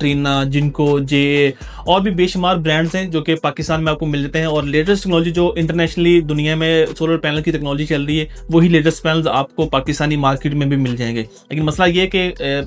Trina, जिनको, जे और भी बेशुमार ब्रांड्स हैं जो कि पाकिस्तान में आपको मिल जाते हैं। और लेटेस्ट टेक्नोलॉजी जो इंटरनेशनली दुनिया में सोलर पैनल की टेक्नोलॉजी चल रही है, वही लेटेस्ट पैनल्स आपको पाकिस्तानी मार्केट में भी मिल जाएंगे। लेकिन मसला ये है कि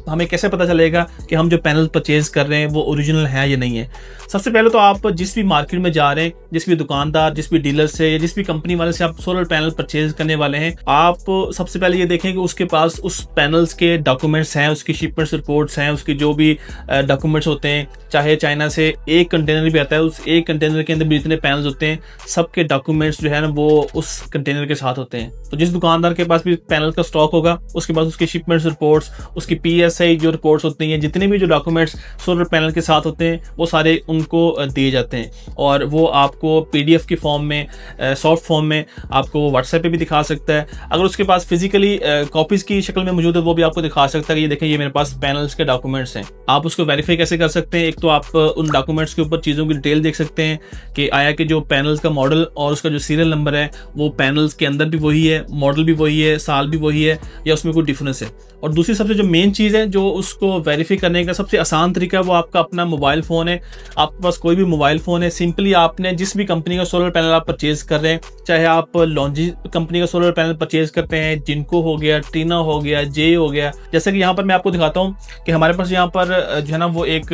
हमें कैसे पता चलेगा कि हम जो पैनल परचेज कर रहे हैं वो ओरिजिनल है या नहीं है। सबसे पहले तो आप जिस भी मार्केट में जा रहे हैं, जिस भी दुकानदार, जिस भी डीलर से या जिस भी कंपनी वाले से आप सोलर पैनल परचेज करने वाले हैं, आप सबसे पहले ये देखें कि उसके पास उस पैनल्स के डॉक्यूमेंट्स हैं, उसकी शिपमेंट्स रिपोर्ट्स हैं, उसकी जो भी डॉक्यूमेंट्स होते हैं। चाहे चाइना से एक कंटेनर भी आता है, उस एक कंटेनर के अंदर भी जितने पैनल्स होते हैं सबके डॉक्यूमेंट्स जो है ना वो उस कंटेनर के साथ होते हैं। तो जिस दुकानदार के पास भी पैनल का स्टॉक होगा, उसके पास उसकी शिपमेंट्स रिपोर्ट्स, उसकी PSI जो रिपोर्ट्स होती हैं, जितने भी जो डॉक्यूमेंट्स सोलर पैनल के साथ होते हैं वो सारे उनको दिए जाते हैं। और वो आपको PDF की फॉर्म में, सॉफ्ट फॉर्म में आपको व्हाट्सएप पे भी दिखा सकता है। अगर उसके पास फिजिकली कॉपीज़ की शक्ल में मौजूद है वो भी आपको दिखा सकता है कि ये देखें, ये मेरे पास पैनल्स के डॉक्यूमेंट्स हैं। आप उसको वेरीफाई कैसे कर सकते हैं? एक तो आप उन डॉक्यूमेंट्स के ऊपर चीज़ों की डिटेल देख सकते हैं कि आया कि जो पैनल्स का मॉडल और उसका जो सीरियल नंबर है वो पैनल्स के अंदर भी वही है, मॉडल भी वही है, साल भी वही है, या उसमें कोई डिफरेंस है। और दूसरी सबसे जो मेन चीज़ है जो उसको वेरीफाई करने का सबसे आसान तरीका है वो आपका अपना मोबाइल फ़ोन है। आपके पास कोई भी मोबाइल फ़ोन है, सिंपली आपने जिस भी कंपनी का सोलर पैनल आप परचेज़ कर रहे हैं, चाहे आप लॉन्जी कंपनी का सोलर पैनल परचेज़ करते हैं, जिनको हो गया, ट्रीना हो गया, जे हो गया, जैसे कि यहाँ पर मैं आपको दिखाता हूँ कि हमारे पास यहाँ पर जो है ना वो एक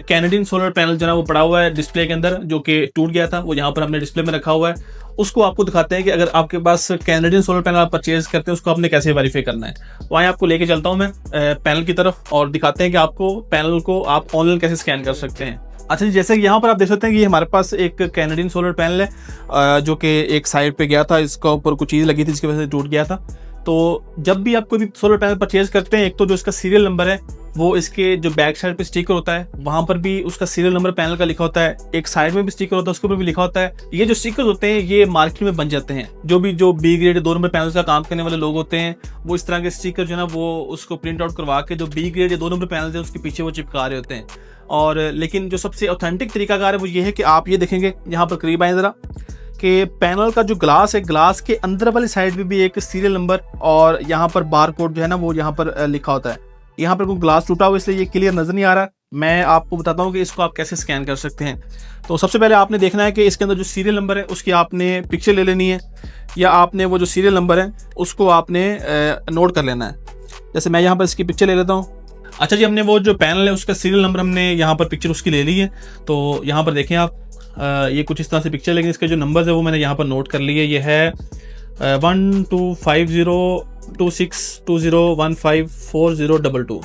कैनेडियन सोलर पैनल जो है ना वो पड़ा हुआ है डिस्प्ले के अंदर, जो कि टूट गया था, वो यहाँ पर हमने डिस्प्ले में रखा हुआ है। उसको आपको दिखाते हैं कि अगर आपके पास कैनेडियन सोलर पैनल आप परचेज करते हैं उसको आपने कैसे वेरीफाई करना है। वहाँ आपको लेके चलता हूँ मैं पैनल की तरफ और दिखाते हैं कि आपको पैनल को आप ऑनलाइन कैसे स्कैन कर सकते हैं। अच्छा जी, जैसे कि यहाँ पर आप देख सकते हैं कि हमारे पास एक कैनेडियन सोलर पैनल है जो कि एक साइड पे गया था, इसका ऊपर कुछ चीज़ लगी थी जिसकी वजह से टूट गया था। तो जब भी आप कोई भी सोलर पैनल परचेज करते हैं, एक तो जो इसका सीरियल नंबर है वो इसके जो बैक साइड पे स्टिकर होता है वहाँ पर भी उसका सीरियल नंबर पैनल का लिखा होता है, एक साइड में भी स्टिकर होता है उसके ऊपर भी लिखा होता है। ये जो स्टिकर होते हैं ये मार्केट में बन जाते हैं। जो B ग्रेड 2 नंबर पैनल का काम करने वाले लोग होते हैं वो इस तरह के स्टिकर जो है ना वो उसको प्रिंट आउट करवा के जो B ग्रेड या 2 नंबर पैनल है उसके पीछे वो चिपका रहे होते हैं। और लेकिन जो सबसे ऑथेंटिक तरीकाकार है वो ये है कि आप ये देखेंगे, यहाँ पर करीब आए ज़रा, कि पैनल का जो ग्लास है, ग्लास के अंदर वाली साइड पे भी एक सीरियल नंबर और यहाँ पर बार कोड जो है ना वो यहाँ पर लिखा होता है। यहाँ पर कोई ग्लास टूटा हुआ इसलिए ये क्लियर नज़र नहीं आ रहा। मैं आपको बताता हूँ कि इसको आप कैसे स्कैन कर सकते हैं। तो सबसे पहले आपने देखना है कि इसके अंदर जो सीरियल नंबर है उसकी आपने पिक्चर ले लेनी है, या आपने वो जो सीरियल नंबर है उसको आपने नोट कर लेना है। जैसे मैं यहाँ पर इसकी पिक्चर ले लेता हूँ। अच्छा जी, हमने वो जो पैनल है उसका सीरियल नंबर हमने यहाँ पर पिक्चर उसकी ले ली है। तो यहाँ पर देखें आप, ये कुछ इस तरह से पिक्चर, लेकिन इसके जो नंबर है वो मैंने यहाँ पर नोट कर लिए। ये है 12502620154022।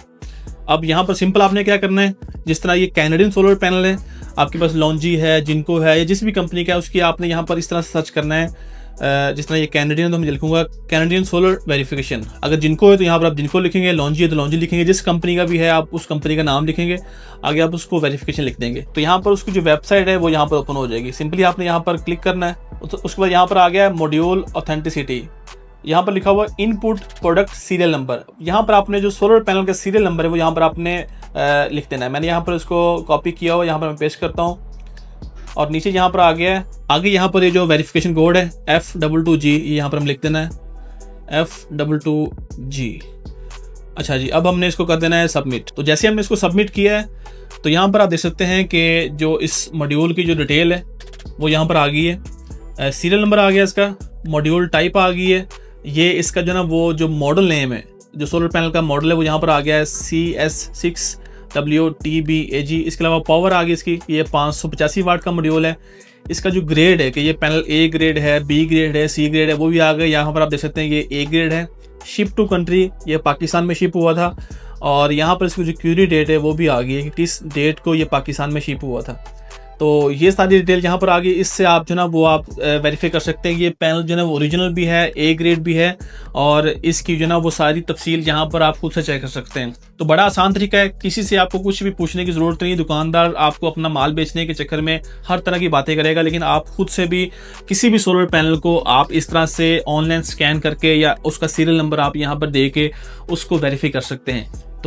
अब यहाँ पर सिंपल आपने क्या करना है, जिस तरह ये कैनेडियन सोलर पैनल है, आपके पास लॉन्जी है, जिनको है, या जिस भी कंपनी का है उसकी आपने यहाँ पर इस तरह से सर्च करना है। जिस तरह ये कैनेडियन तो मैं लिखूंगा कैनेडियन सोलर वेरिफिकेशन। अगर जिनको है तो यहाँ पर आप जिनको लिखेंगे, लॉन्जी है तो लॉन्जी लिखेंगे, जिस कंपनी का भी है आप उस कंपनी का नाम लिखेंगे, आगे आप उसको वेरिफिकेशन लिख देंगे। तो यहाँ पर उसकी जो वेबसाइट है वो यहाँ पर ओपन हो जाएगी। सिंपली आपने यहाँ पर क्लिक करना है। उसके बाद यहाँ पर आ गया है मॉड्यूल ऑथेंटिसिटी, यहाँ पर लिखा हुआ इनपुट प्रोडक्ट सीरियल नंबर। यहाँ पर आपने जो सोलर पैनल का सीरियल नंबर है वो यहाँ पर आपने लिख देना है। मैंने यहाँ पर इसको कॉपी किया हुआ, यहाँ पर मैं पेस्ट करता हूँ और नीचे यहाँ पर आ गया है। आगे यहाँ पर ये जो वेरिफिकेशन कोड है F22G, ये यहाँ पर हम लिख देना है F22G। अच्छा जी, अब हमने इसको कर देना है सबमिट। तो जैसे हमने इसको सबमिट किया है तो यहाँ पर आप देख सकते हैं कि जो इस मॉड्यूल की जो डिटेल है वो यहाँ पर आ गई है। सीरियल नंबर आ गया, इसका मॉड्यूल टाइप आ गई है, ये इसका जो ना वो जो मॉडल नेम है, जो सोलर पैनल का मॉडल है वो यहाँ पर आ गया है CS6WTBAG। इसके अलावा पावर आ गई इसकी, ये 585 वाट का मॉड्यूल है। इसका जो ग्रेड है कि ये पैनल A ग्रेड है, B ग्रेड है, C ग्रेड है, वो भी आ गए। यहाँ पर आप देख सकते हैं ये A ग्रेड है। शिप टू कंट्री, ये पाकिस्तान में शिप हुआ था। और यहाँ पर इसकी जो क्यूरी डेट है वो भी आ गई है कि किस डेट को ये पाकिस्तान में शिप हुआ था। तो ये सारी डिटेल यहाँ पर आ गई। इससे आप जो ना वो आप वेरीफाई कर सकते हैं कि ये पैनल जो है वो ओरिजिनल भी है, A ग्रेड भी है, और इसकी जो ना वो सारी तफसील यहाँ पर आप खुद से चेक कर सकते हैं। तो बड़ा आसान तरीका है, किसी से आपको कुछ भी पूछने की ज़रूरत नहीं। दुकानदार आपको अपना माल बेचने के चक्कर में हर तरह की बातें करेगा, लेकिन आप खुद से भी किसी भी सोलर पैनल को आप इस तरह से ऑनलाइन स्कैन करके या उसका सीरियल नंबर आप यहाँ पर दे के उसको वेरीफाई कर सकते हैं।